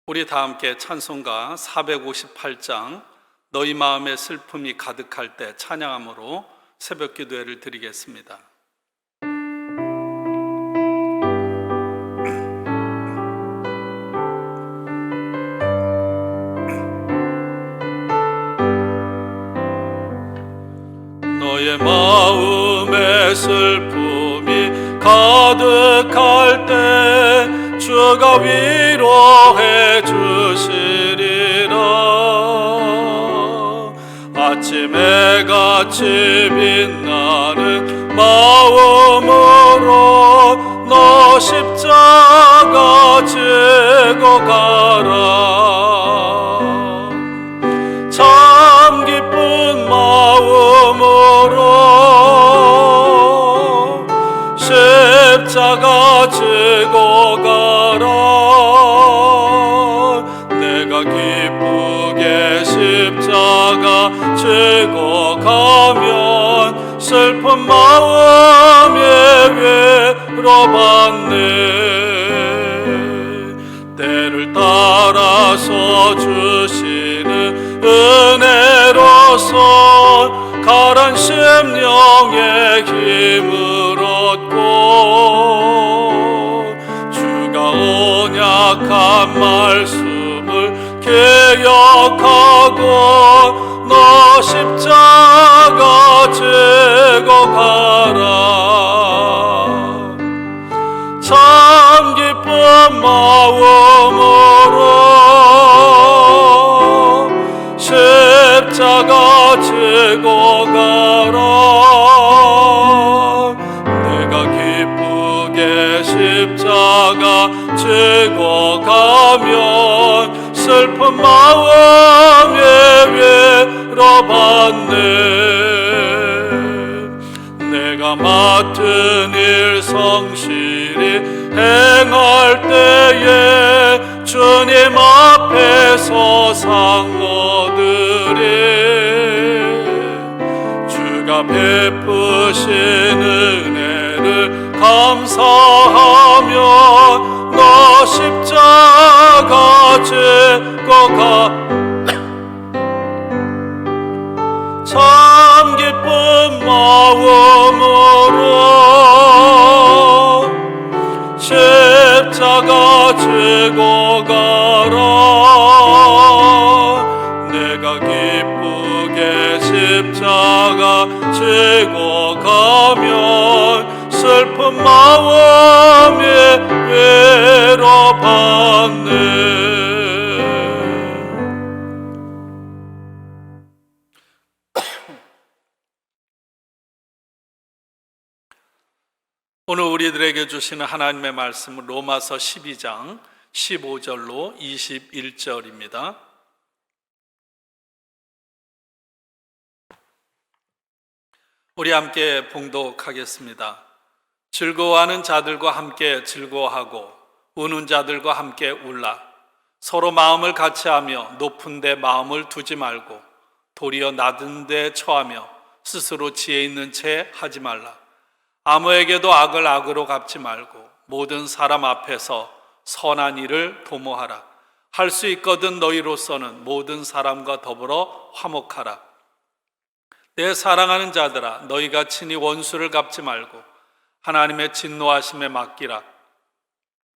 우리 다 함께 찬송가 458장 너희 마음에 슬픔이 가득할 때 찬양함으로 새벽 기도회를 드리겠습니다. 너의 마음에 슬픔이 가득할 때 주가 위로해 주시리라. 아침에 같이 빛나는 마음으로 너 십자가 지고 가라. 참 기쁜 마음으로 십자가 지고 가라. 내가 기쁘게 십자가 지고 가면 슬픈 마음에 위로받네. 때를 따라서 주시는 은혜로서 가란 심령의 힘을 얻고 주가 언약한 말씀을 기억하고 너 십자가 지고 가라. 참 기쁜 마음으로 십자가 지고 가라. 내가 기쁘게 십자가 지고 가면 슬픈 마음에 위로받네. 내가 맡은 일 성실히 행할 때에 주님 앞에서 상 얻으리. 주가 베푸신 은혜를 감사하며 너 십자가 지고 가. 참 기쁜 마음으로 십자가 지고 가라. 내가 기쁘게 십자가 지고 가면 슬픈 마음에 위로받네. 오늘 우리들에게 주시는 하나님의 말씀은 로마서 12장 15절로 21절입니다. 우리 함께 봉독하겠습니다. 즐거워하는 자들과 함께 즐거워하고 우는 자들과 함께 울라. 서로 마음을 같이하며 높은 데 마음을 두지 말고 도리어 낮은 데 처하며 스스로 지혜 있는 채 하지 말라. 아무에게도 악을 악으로 갚지 말고 모든 사람 앞에서 선한 일을 도모하라. 할 수 있거든 너희로서는 모든 사람과 더불어 화목하라. 내 사랑하는 자들아, 너희가 친히 원수를 갚지 말고 하나님의 진노하심에 맡기라.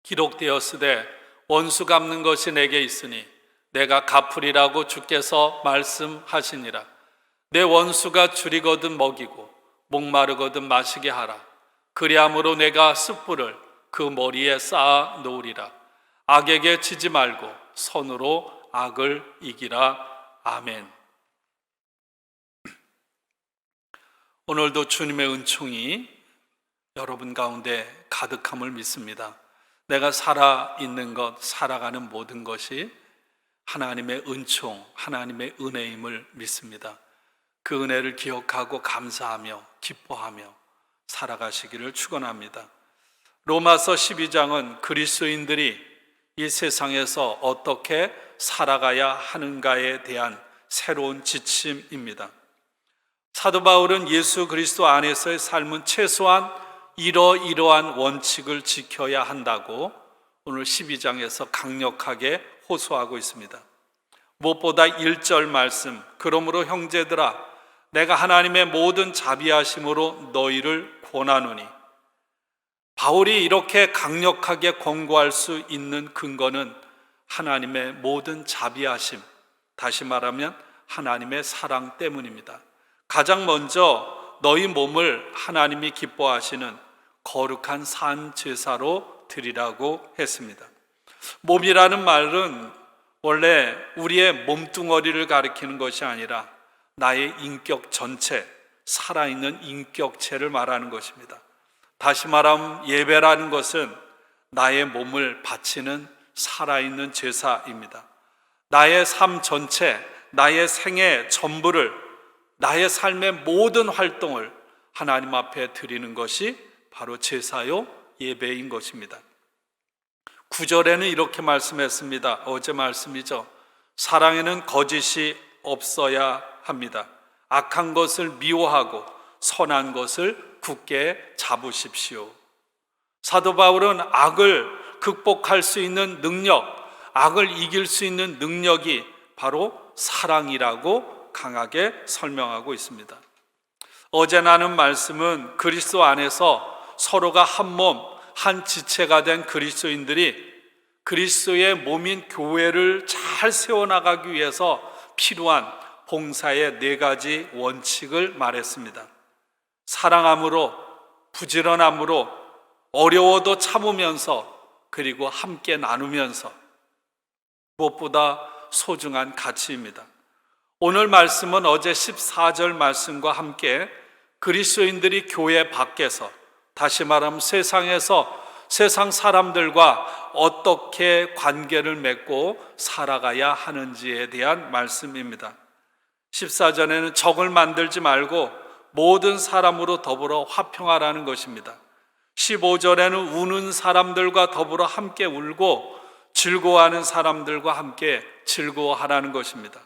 기록되었으되 원수 갚는 것이 내게 있으니 내가 갚으리라고 주께서 말씀하시니라. 내 원수가 줄이거든 먹이고 목마르거든 마시게 하라. 그리함으로 내가 숯불을 그 머리에 쌓아 놓으리라. 악에게 지지 말고 선으로 악을 이기라. 아멘. 오늘도 주님의 은총이 여러분 가운데 가득함을 믿습니다. 내가 살아있는 것, 살아가는 모든 것이 하나님의 은총, 하나님의 은혜임을 믿습니다. 그 은혜를 기억하고 감사하며 기뻐하며 살아가시기를 축원합니다. 로마서 12장은 그리스도인들이 이 세상에서 어떻게 살아가야 하는가에 대한 새로운 지침입니다. 사도 바울은 예수 그리스도 안에서의 삶은 최소한 이러이러한 원칙을 지켜야 한다고 오늘 12장에서 강력하게 호소하고 있습니다. 무엇보다 1절 말씀, 그러므로 형제들아 내가 하나님의 모든 자비하심으로 너희를 권하노니, 바울이 이렇게 강력하게 권고할 수 있는 근거는 하나님의 모든 자비하심, 다시 말하면 하나님의 사랑 때문입니다. 가장 먼저 너희 몸을 하나님이 기뻐하시는 거룩한 산 제사로 드리라고 했습니다. 몸이라는 말은 원래 우리의 몸뚱어리를 가리키는 것이 아니라 나의 인격 전체, 살아있는 인격체를 말하는 것입니다. 다시 말하면 예배라는 것은 나의 몸을 바치는 살아있는 제사입니다. 나의 삶 전체, 나의 생애 전부를, 나의 삶의 모든 활동을 하나님 앞에 드리는 것이 바로 제사요 예배인 것입니다. 9절에는 이렇게 말씀했습니다. 어제 말씀이죠. 사랑에는 거짓이 없어야 합니다. 악한 것을 미워하고 선한 것을 굳게 잡으십시오. 사도 바울은 악을 극복할 수 있는 능력, 악을 이길 수 있는 능력이 바로 사랑이라고 강하게 설명하고 있습니다. 어제 나눈 말씀은 그리스도 안에서 서로가 한 몸, 한 지체가 된 그리스도인들이 그리스도의 몸인 교회를 잘 세워나가기 위해서 필요한 봉사의 4가지 원칙을 말했습니다. 사랑함으로, 부지런함으로, 어려워도 참으면서, 그리고 함께 나누면서, 무엇보다 소중한 가치입니다. 오늘 말씀은 어제 14절 말씀과 함께 그리스도인들이 교회 밖에서, 다시 말하면 세상에서 세상 사람들과 어떻게 관계를 맺고 살아가야 하는지에 대한 말씀입니다. 14절에는 적을 만들지 말고 모든 사람으로 더불어 화평하라는 것입니다. 15절에는 우는 사람들과 더불어 함께 울고 즐거워하는 사람들과 함께 즐거워하라는 것입니다.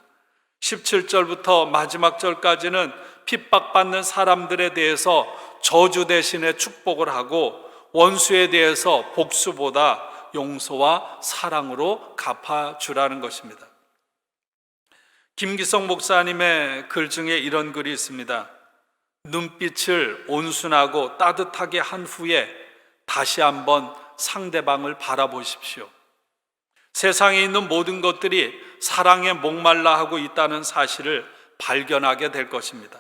17절부터 마지막 절까지는 핍박받는 사람들에 대해서 저주 대신에 축복을 하고 원수에 대해서 복수보다 용서와 사랑으로 갚아주라는 것입니다. 김기성 목사님의 글 중에 이런 글이 있습니다. 눈빛을 온순하고 따뜻하게 한 후에 다시 한번 상대방을 바라보십시오. 세상에 있는 모든 것들이 사랑에 목말라 하고 있다는 사실을 발견하게 될 것입니다.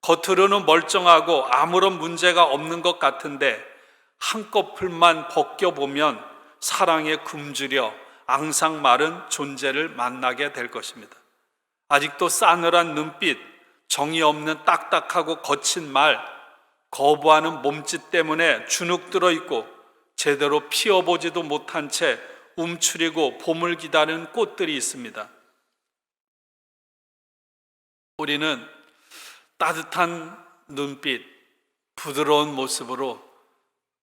겉으로는 멀쩡하고 아무런 문제가 없는 것 같은데 한꺼풀만 벗겨보면 사랑에 굶주려 앙상 마른 존재를 만나게 될 것입니다. 아직도 싸늘한 눈빛, 정이 없는 딱딱하고 거친 말, 거부하는 몸짓 때문에 주눅 들어 있고 제대로 피어보지도 못한 채 움츠리고 봄을 기다리는 꽃들이 있습니다. 우리는 따뜻한 눈빛, 부드러운 모습으로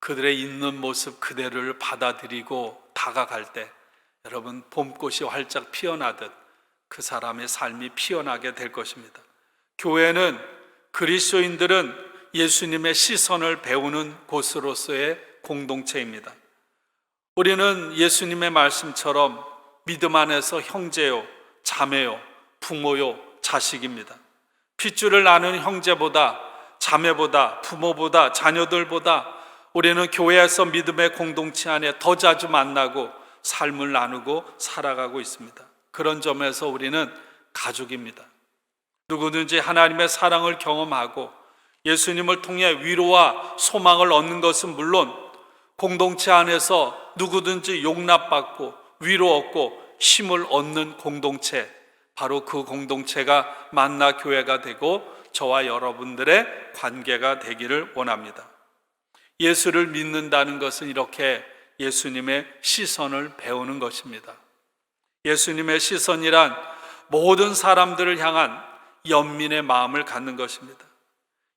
그들의 있는 모습 그대로를 받아들이고 다가갈 때 여러분 봄꽃이 활짝 피어나듯 그 사람의 삶이 피어나게 될 것입니다. 교회는 그리스도인들은 예수님의 시선을 배우는 곳으로서의 공동체입니다. 우리는 예수님의 말씀처럼 믿음 안에서 형제요, 자매요, 부모요, 자식입니다. 핏줄을 나눈 형제보다, 자매보다, 부모보다, 자녀들보다 우리는 교회에서 믿음의 공동체 안에 더 자주 만나고 삶을 나누고 살아가고 있습니다. 그런 점에서 우리는 가족입니다. 누구든지 하나님의 사랑을 경험하고 예수님을 통해 위로와 소망을 얻는 것은 물론 공동체 안에서 누구든지 용납받고 위로 얻고 힘을 얻는 공동체, 바로 그 공동체가 만나 교회가 되고 저와 여러분들의 관계가 되기를 원합니다. 예수를 믿는다는 것은 이렇게 예수님의 시선을 배우는 것입니다. 예수님의 시선이란 모든 사람들을 향한 연민의 마음을 갖는 것입니다.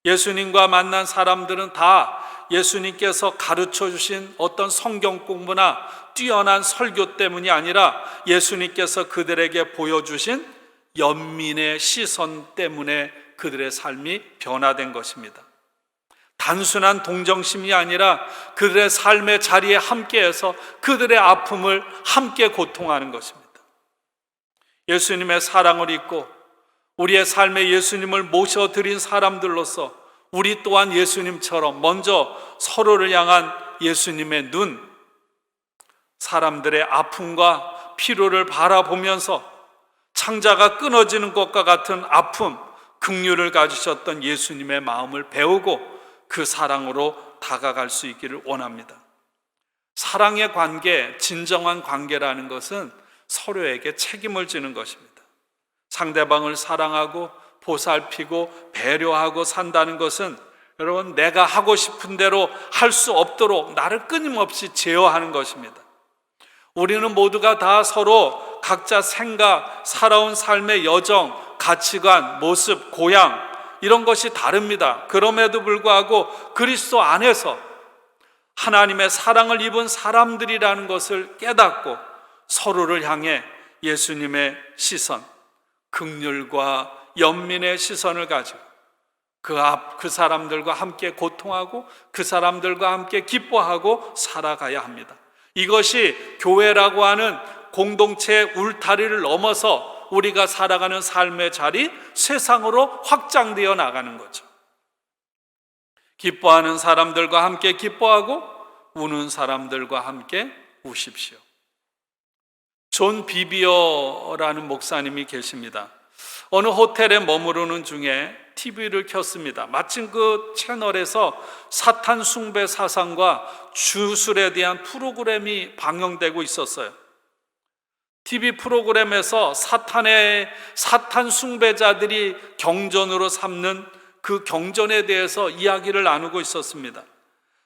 예수님과 만난 사람들은 다 예수님께서 가르쳐 주신 어떤 성경 공부나 뛰어난 설교 때문이 아니라 예수님께서 그들에게 보여주신 연민의 시선 때문에 그들의 삶이 변화된 것입니다. 단순한 동정심이 아니라 그들의 삶의 자리에 함께해서 그들의 아픔을 함께 고통하는 것입니다. 예수님의 사랑을 잊고 우리의 삶에 예수님을 모셔드린 사람들로서 우리 또한 예수님처럼 먼저 서로를 향한 예수님의 눈, 사람들의 아픔과 피로를 바라보면서 창자가 끊어지는 것과 같은 아픔, 긍휼을 가지셨던 예수님의 마음을 배우고 그 사랑으로 다가갈 수 있기를 원합니다. 사랑의 관계, 진정한 관계라는 것은 서로에게 책임을 지는 것입니다. 상대방을 사랑하고 보살피고 배려하고 산다는 것은 여러분, 내가 하고 싶은 대로 할 수 없도록 나를 끊임없이 제어하는 것입니다. 우리는 모두가 다 서로 각자 생각, 살아온 삶의 여정, 가치관, 모습, 고향 이런 것이 다릅니다. 그럼에도 불구하고 그리스도 안에서 하나님의 사랑을 입은 사람들이라는 것을 깨닫고 서로를 향해 예수님의 시선, 긍휼과 연민의 시선을 가지고 그 사람들과 함께 고통하고 그 사람들과 함께 기뻐하고 살아가야 합니다. 이것이 교회라고 하는 공동체의 울타리를 넘어서 우리가 살아가는 삶의 자리, 세상으로 확장되어 나가는 거죠. 기뻐하는 사람들과 함께 기뻐하고 우는 사람들과 함께 우십시오. 존 비비어라는 목사님이 계십니다. 어느 호텔에 머무르는 중에 TV를 켰습니다. 마침 그 채널에서 사탄 숭배 사상과 주술에 대한 프로그램이 방영되고 있었어요. TV 프로그램에서 사탄 숭배자들이 경전으로 삼는 그 경전에 대해서 이야기를 나누고 있었습니다.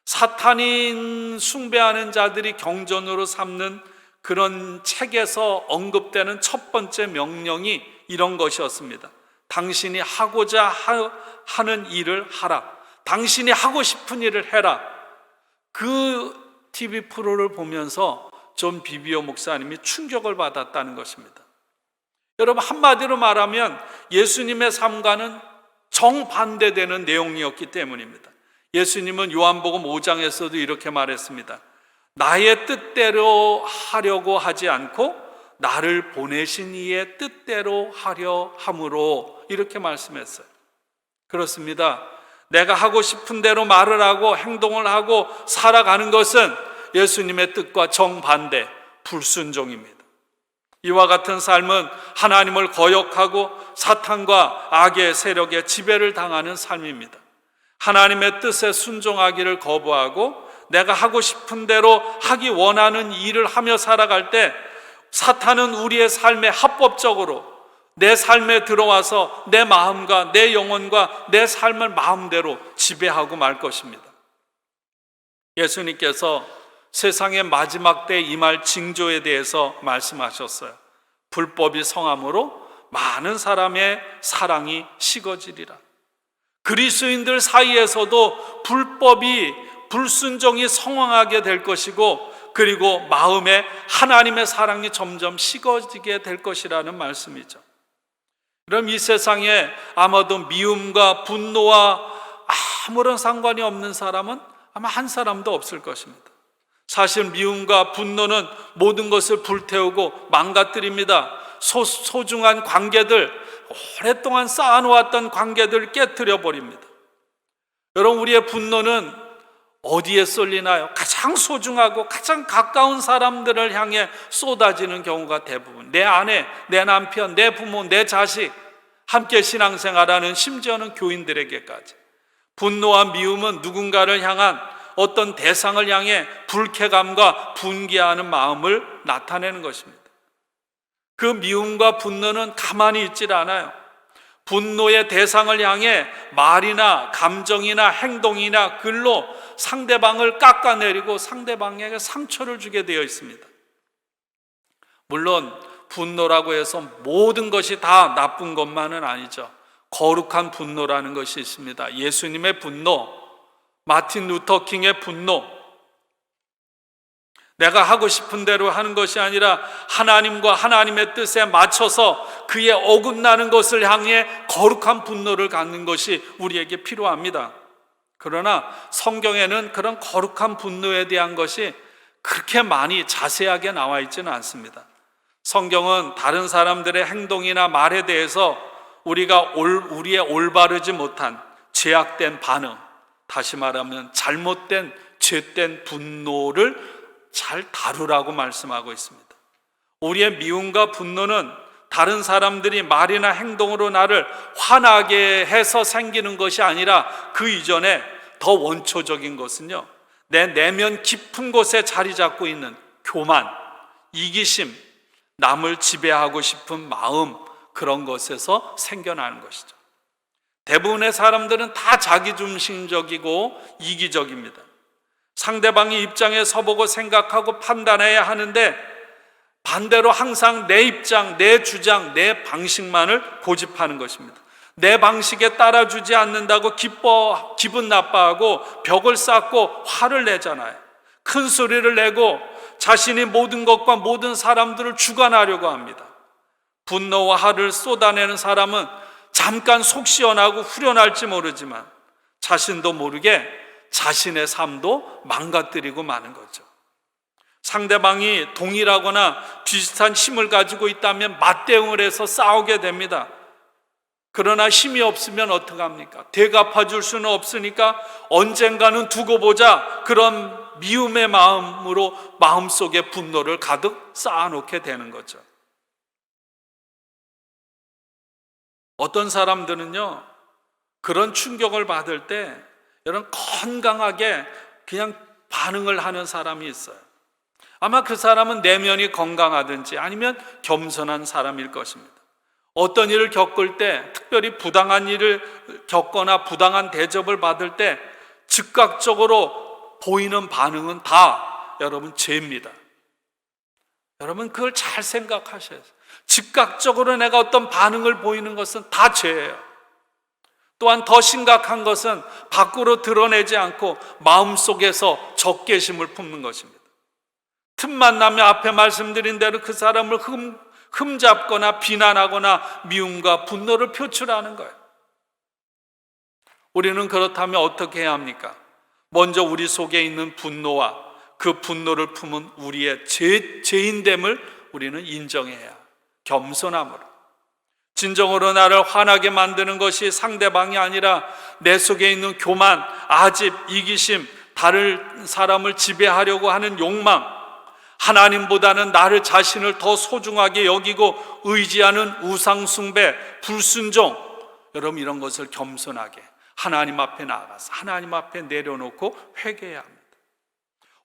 사탄인 숭배하는 자들이 경전으로 삼는 그런 책에서 언급되는 첫 번째 명령이 이런 것이었습니다. 당신이 하고자 하는 일을 하라. 당신이 하고 싶은 일을 해라. 그 TV 프로를 보면서 존 비비어 목사님이 충격을 받았다는 것입니다. 여러분, 한마디로 말하면 예수님의 삶과는 정반대되는 내용이었기 때문입니다. 예수님은 요한복음 5장에서도 이렇게 말했습니다. 나의 뜻대로 하려고 하지 않고 나를 보내신 이의 뜻대로 하려 함으로, 이렇게 말씀했어요. 그렇습니다. 내가 하고 싶은 대로 말을 하고 행동을 하고 살아가는 것은 예수님의 뜻과 정반대, 불순종입니다. 이와 같은 삶은 하나님을 거역하고 사탄과 악의 세력의 지배를 당하는 삶입니다. 하나님의 뜻에 순종하기를 거부하고 내가 하고 싶은 대로 하기 원하는 일을 하며 살아갈 때 사탄은 우리의 삶에 합법적으로 내 삶에 들어와서 내 마음과 내 영혼과 내 삶을 마음대로 지배하고 말 것입니다. 예수님께서 세상의 마지막 때 임할 징조에 대해서 말씀하셨어요. 불법이 성함으로 많은 사람의 사랑이 식어지리라. 그리스도인들 사이에서도 불순종이 성황하게 될 것이고, 그리고 마음에 하나님의 사랑이 점점 식어지게 될 것이라는 말씀이죠. 그럼 이 세상에 아마도 미움과 분노와 아무런 상관이 없는 사람은 아마 한 사람도 없을 것입니다. 사실 미움과 분노는 모든 것을 불태우고 망가뜨립니다. 소중한 관계들, 오랫동안 쌓아놓았던 관계들을 깨뜨려 버립니다. 여러분, 우리의 분노는 어디에 쏠리나요? 가장 소중하고 가장 가까운 사람들을 향해 쏟아지는 경우가 대부분, 내 아내, 내 남편, 내 부모, 내 자식, 함께 신앙생활하는, 심지어는 교인들에게까지. 분노와 미움은 누군가를 향한 어떤 대상을 향해 불쾌감과 분개하는 마음을 나타내는 것입니다. 그 미움과 분노는 가만히 있질 않아요. 분노의 대상을 향해 말이나 감정이나 행동이나 글로 상대방을 깎아내리고 상대방에게 상처를 주게 되어 있습니다. 물론 분노라고 해서 모든 것이 다 나쁜 것만은 아니죠. 거룩한 분노라는 것이 있습니다. 예수님의 분노, 마틴 루터 킹의 분노, 내가 하고 싶은 대로 하는 것이 아니라 하나님과 하나님의 뜻에 맞춰서 그의 어긋나는 것을 향해 거룩한 분노를 갖는 것이 우리에게 필요합니다. 그러나 성경에는 그런 거룩한 분노에 대한 것이 그렇게 많이 자세하게 나와 있지는 않습니다. 성경은 다른 사람들의 행동이나 말에 대해서 우리의 올바르지 못한 죄악된 반응, 다시 말하면 잘못된 죄된 분노를 잘 다루라고 말씀하고 있습니다. 우리의 미움과 분노는 다른 사람들이 말이나 행동으로 나를 화나게 해서 생기는 것이 아니라 그 이전에 더 원초적인 것은요, 내 내면 깊은 곳에 자리 잡고 있는 교만, 이기심, 남을 지배하고 싶은 마음, 그런 것에서 생겨나는 것이죠. 대부분의 사람들은 다 자기중심적이고 이기적입니다. 상대방의 입장에 서보고 생각하고 판단해야 하는데 반대로 항상 내 입장, 내 주장, 내 방식만을 고집하는 것입니다. 내 방식에 따라주지 않는다고 기분 나빠하고 벽을 쌓고 화를 내잖아요. 큰 소리를 내고 자신이 모든 것과 모든 사람들을 주관하려고 합니다. 분노와 화를 쏟아내는 사람은 잠깐 속 시원하고 후련할지 모르지만 자신도 모르게 자신의 삶도 망가뜨리고 마는 거죠. 상대방이 동일하거나 비슷한 힘을 가지고 있다면 맞대응을 해서 싸우게 됩니다. 그러나 힘이 없으면 어떡합니까? 되갚아줄 수는 없으니까 언젠가는 두고 보자, 그런 미움의 마음으로 마음속에 분노를 가득 쌓아놓게 되는 거죠. 어떤 사람들은요, 그런 충격을 받을 때 이런 건강하게 그냥 반응을 하는 사람이 있어요. 아마 그 사람은 내면이 건강하든지 아니면 겸손한 사람일 것입니다. 어떤 일을 겪을 때, 특별히 부당한 일을 겪거나 부당한 대접을 받을 때 즉각적으로 보이는 반응은 다 여러분 죄입니다. 여러분 그걸 잘 생각하셔야 돼요. 즉각적으로 내가 어떤 반응을 보이는 것은 다 죄예요. 또한 더 심각한 것은 밖으로 드러내지 않고 마음속에서 적개심을 품는 것입니다. 틈만 나면 앞에 말씀드린 대로 그 사람을 흠잡거나 비난하거나 미움과 분노를 표출하는 거예요. 우리는 그렇다면 어떻게 해야 합니까? 먼저 우리 속에 있는 분노와 그 분노를 품은 우리의 죄인됨을 우리는 인정해야, 겸손함으로. 진정으로 나를 화나게 만드는 것이 상대방이 아니라 내 속에 있는 교만, 아집, 이기심, 다른 사람을 지배하려고 하는 욕망, 하나님보다는 나를 자신을 더 소중하게 여기고 의지하는 우상숭배, 불순종, 여러분 이런 것을 겸손하게 하나님 앞에 나가서 하나님 앞에 내려놓고 회개해야 합니다.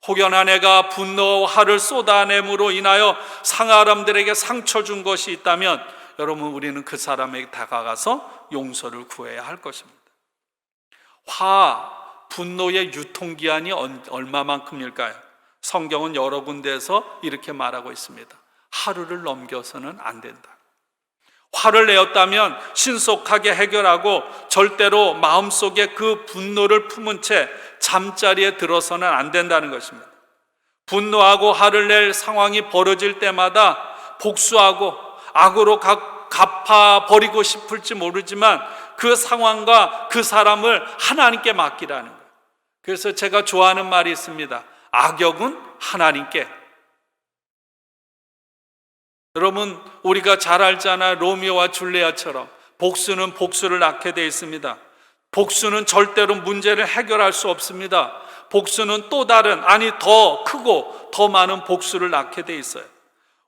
혹여 내가 분노와 화를 쏟아냄으로 인하여 사람들에게 상처 준 것이 있다면 여러분 우리는 그 사람에게 다가가서 용서를 구해야 할 것입니다. 분노의 유통기한이 얼마만큼일까요? 성경은 여러 군데에서 이렇게 말하고 있습니다. 하루를 넘겨서는 안 된다. 화를 내었다면 신속하게 해결하고 절대로 마음속에 그 분노를 품은 채 잠자리에 들어서는 안 된다는 것입니다. 분노하고 화를 낼 상황이 벌어질 때마다 복수하고 악으로 갚아버리고 싶을지 모르지만 그 상황과 그 사람을 하나님께 맡기라는 거예요. 그래서 제가 좋아하는 말이 있습니다. 악역은 하나님께. 여러분 우리가 잘 알잖아요. 로미오와 줄리아처럼 복수는 복수를 낳게 되어 있습니다. 복수는 절대로 문제를 해결할 수 없습니다. 복수는 또 다른, 더 크고 더 많은 복수를 낳게 되어 있어요.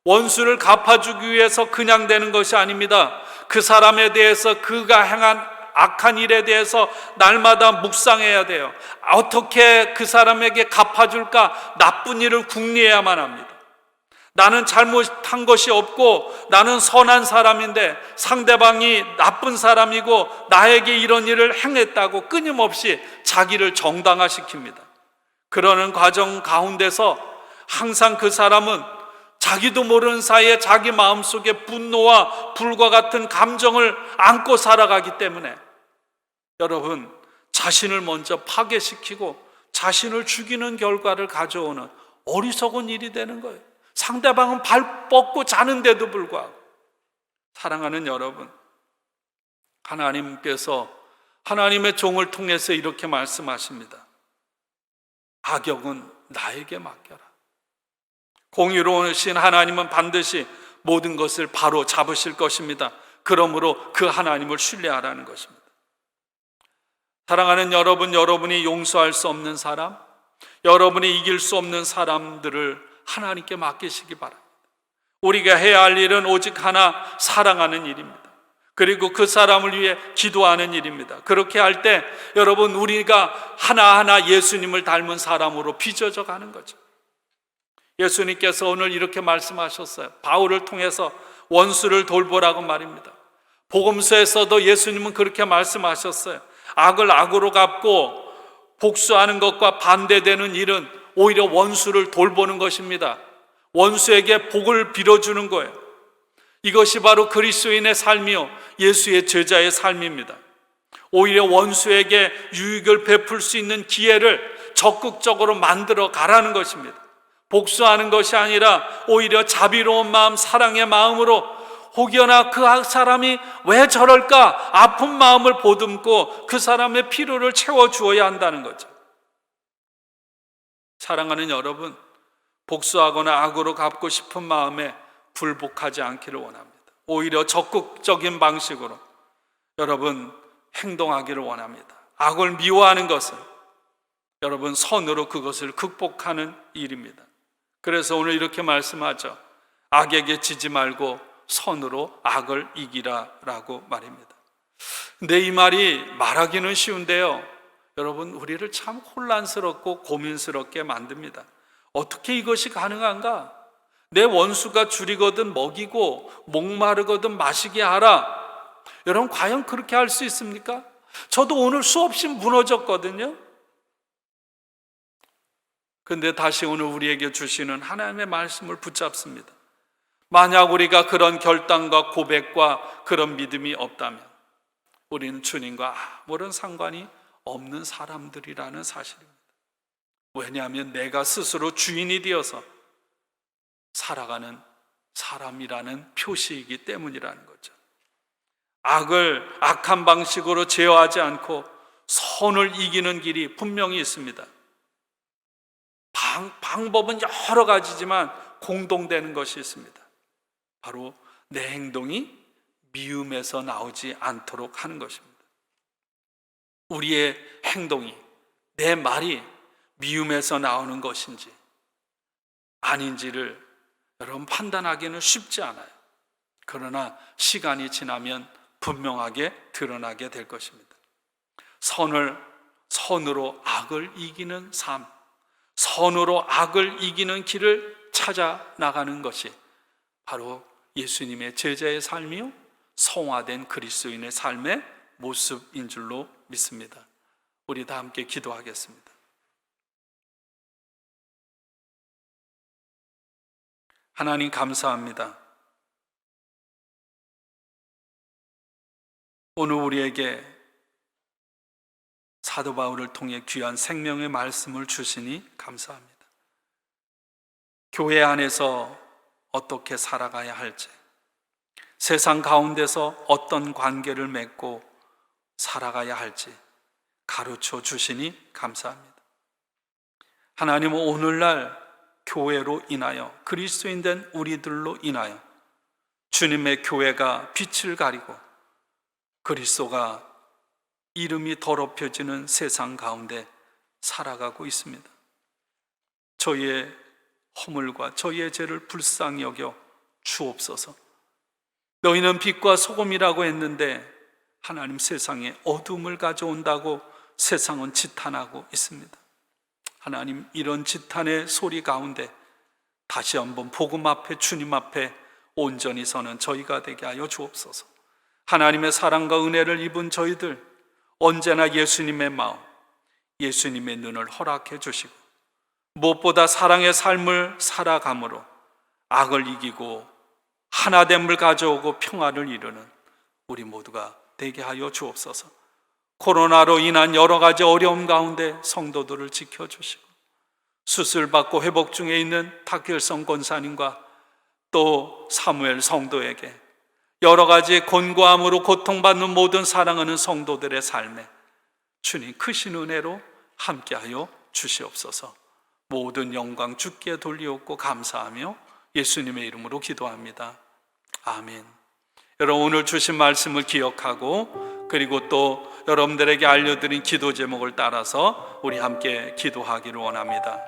원수를 갚아주기 위해서 그냥 되는 것이 아닙니다. 그 사람에 대해서 그가 행한 악한 일에 대해서 날마다 묵상해야 돼요. 어떻게 그 사람에게 갚아줄까? 나쁜 일을 궁리해야만 합니다. 나는 잘못한 것이 없고 나는 선한 사람인데 상대방이 나쁜 사람이고 나에게 이런 일을 행했다고 끊임없이 자기를 정당화시킵니다. 그러는 과정 가운데서 항상 그 사람은 자기도 모르는 사이에 자기 마음속에 분노와 불과 같은 감정을 안고 살아가기 때문에 여러분 자신을 먼저 파괴시키고 자신을 죽이는 결과를 가져오는 어리석은 일이 되는 거예요. 상대방은 발 뻗고 자는데도 불구하고. 사랑하는 여러분, 하나님께서 하나님의 종을 통해서 이렇게 말씀하십니다. 악역은 나에게 맡겨라. 공의로우신 하나님은 반드시 모든 것을 바로 잡으실 것입니다. 그러므로 그 하나님을 신뢰하라는 것입니다. 사랑하는 여러분, 여러분이 용서할 수 없는 사람, 여러분이 이길 수 없는 사람들을 하나님께 맡기시기 바랍니다. 우리가 해야 할 일은 오직 하나, 사랑하는 일입니다. 그리고 그 사람을 위해 기도하는 일입니다. 그렇게 할 때 여러분, 우리가 하나하나 예수님을 닮은 사람으로 빚어져 가는 거죠. 예수님께서 오늘 이렇게 말씀하셨어요. 바울을 통해서 원수를 돌보라고 말입니다. 복음서에서도 예수님은 그렇게 말씀하셨어요. 악을 악으로 갚고 복수하는 것과 반대되는 일은 오히려 원수를 돌보는 것입니다. 원수에게 복을 빌어주는 거예요. 이것이 바로 그리스도인의 삶이요, 예수의 제자의 삶입니다. 오히려 원수에게 유익을 베풀 수 있는 기회를 적극적으로 만들어 가라는 것입니다. 복수하는 것이 아니라 오히려 자비로운 마음, 사랑의 마음으로 혹여나 그 사람이 왜 저럴까 아픈 마음을 보듬고 그 사람의 필요를 채워주어야 한다는 거죠. 사랑하는 여러분, 복수하거나 악으로 갚고 싶은 마음에 불복하지 않기를 원합니다. 오히려 적극적인 방식으로 여러분 행동하기를 원합니다. 악을 미워하는 것은 여러분 선으로 그것을 극복하는 일입니다. 그래서 오늘 이렇게 말씀하죠. 악에게 지지 말고 선으로 악을 이기라라고 말입니다. 근데 이 말이 말하기는 쉬운데요, 여러분 우리를 참 혼란스럽고 고민스럽게 만듭니다. 어떻게 이것이 가능한가? 내 원수가 줄이거든 먹이고 목마르거든 마시게 하라. 여러분 과연 그렇게 할 수 있습니까? 저도 오늘 수없이 무너졌거든요. 근데 다시 오늘 우리에게 주시는 하나님의 말씀을 붙잡습니다. 만약 우리가 그런 결단과 고백과 그런 믿음이 없다면 우리는 주님과 아무런 상관이 없는 사람들이라는 사실입니다. 왜냐하면 내가 스스로 주인이 되어서 살아가는 사람이라는 표시이기 때문이라는 거죠. 악을 악한 방식으로 제어하지 않고 선을 이기는 길이 분명히 있습니다. 방법은 여러 가지지만 공동되는 것이 있습니다. 바로 내 행동이 미움에서 나오지 않도록 하는 것입니다. 우리의 행동이, 내 말이 미움에서 나오는 것인지 아닌지를 여러분 판단하기는 쉽지 않아요. 그러나 시간이 지나면 분명하게 드러나게 될 것입니다. 선으로 악을 이기는 삶, 선으로 악을 이기는 길을 찾아 나가는 것이 바로 예수님의 제자의 삶이요, 성화된 그리스도인의 삶의 모습인 줄로 믿습니다. 우리 다 함께 기도하겠습니다. 하나님 감사합니다. 오늘 우리에게 사도 바울을 통해 귀한 생명의 말씀을 주시니 감사합니다. 교회 안에서 어떻게 살아가야 할지, 세상 가운데서 어떤 관계를 맺고 살아가야 할지 가르쳐 주시니 감사합니다. 하나님은 오늘날 교회로 인하여, 그리스도인 된 우리들로 인하여 주님의 교회가 빛을 가리고 그리스도가 이름이 더럽혀지는 세상 가운데 살아가고 있습니다. 저희의 허물과 저희의 죄를 불쌍히 여겨 주옵소서. 너희는 빛과 소금이라고 했는데 하나님 세상에 어둠을 가져온다고 세상은 지탄하고 있습니다. 하나님, 이런 지탄의 소리 가운데 다시 한번 복음 앞에, 주님 앞에 온전히 서는 저희가 되게 하여 주옵소서. 하나님의 사랑과 은혜를 입은 저희들 언제나 예수님의 마음, 예수님의 눈을 허락해 주시고 무엇보다 사랑의 삶을 살아감으로 악을 이기고 하나됨을 가져오고 평화를 이루는 우리 모두가 되게 하여 주옵소서. 코로나로 인한 여러 가지 어려움 가운데 성도들을 지켜주시고 수술받고 회복 중에 있는 탁길성 권사님과 또 사무엘 성도에게 여러 가지 곤고함으로 고통받는 모든 사랑하는 성도들의 삶에 주님 크신 은혜로 함께하여 주시옵소서. 모든 영광 주께 돌리옵고 감사하며 예수님의 이름으로 기도합니다. 아멘. 여러분, 오늘 주신 말씀을 기억하고 그리고 또 여러분들에게 알려드린 기도 제목을 따라서 우리 함께 기도하기를 원합니다.